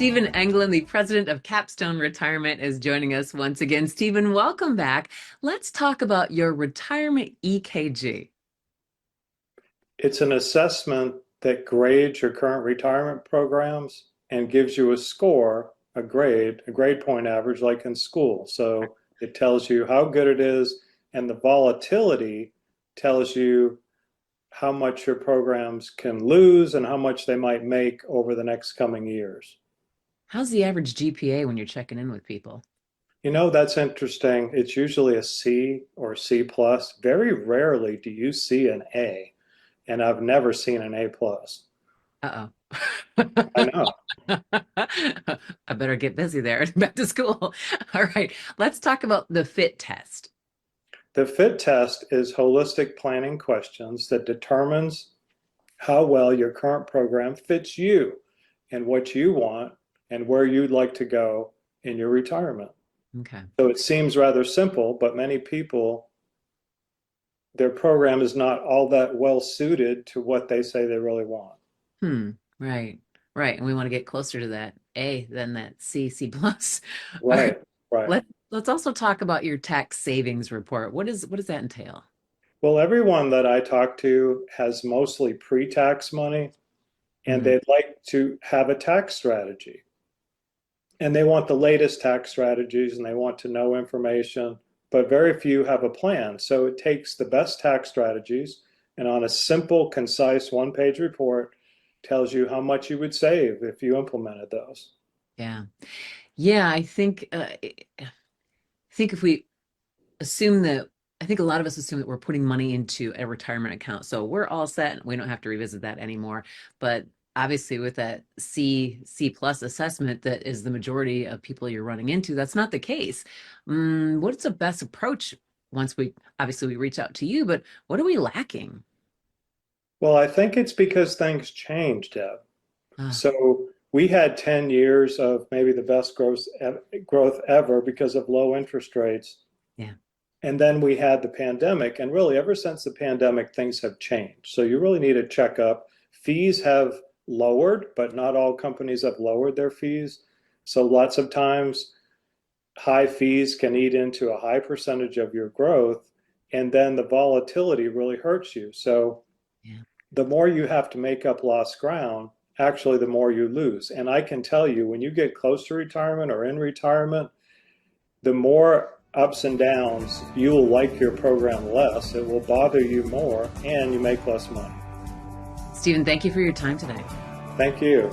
Stephen Englund, the president of Capstone Retirement, is joining us once again. Stephen, welcome back. Let's talk about your retirement EKG. It's an assessment that grades your current retirement programs and gives you a score, a grade point average like in school. So it tells you how good it is, and the volatility tells you how much your programs can lose and how much they might make over the next coming years. How's the average GPA when you're checking in with people? That's interesting. It's usually a C or C plus. Very rarely do you see an A, and I've never seen an A plus. I Uh-oh. know. I better get busy there. Back to school. All right. Let's talk about the FIT test. The FIT test is holistic planning questions that determines how well your current program fits you and what you want and where you'd like to go in your retirement. Okay. So it seems rather simple, but many people, their program is not all that well suited to what they say they really want. Right. Right. And we want to get closer to that A than that C, C plus. All right. Right, right. Let's also talk about your tax savings report. What does that entail? Well, everyone that I talk to has mostly pre-tax money and Hmm. they'd like to have a tax strategy. And they want the latest tax strategies and they want to know information, but very few have a plan. So it takes the best tax strategies and on a simple, concise one-page report tells you how much you would save if you implemented those. Yeah. Yeah, I think if we assume that I think a lot of us assume that we're putting money into a retirement account. So we're all set and we don't have to revisit that anymore. But obviously with that C plus assessment that is the majority of people you're running into, that's not the case. What's the best approach once we obviously we reach out to you, but what are we lacking? Well, I think it's because things changed, Deb. Ah, So we had 10 years of maybe the best growth ever because of low interest rates. yeah. And then we had the pandemic, and really ever since the pandemic, things have changed. So you really need to check up. Fees have lowered, but not all companies have lowered their fees. So lots of times high fees can eat into a high percentage of your growth, and then the volatility really hurts you. So Yeah. the more you have to make up lost ground, actually the more you lose. And I can tell you, when you get close to retirement or in retirement, the more ups and downs, you will like your program less. It will bother you more, and you make less money. Stephen, thank you for your time today. Thank you.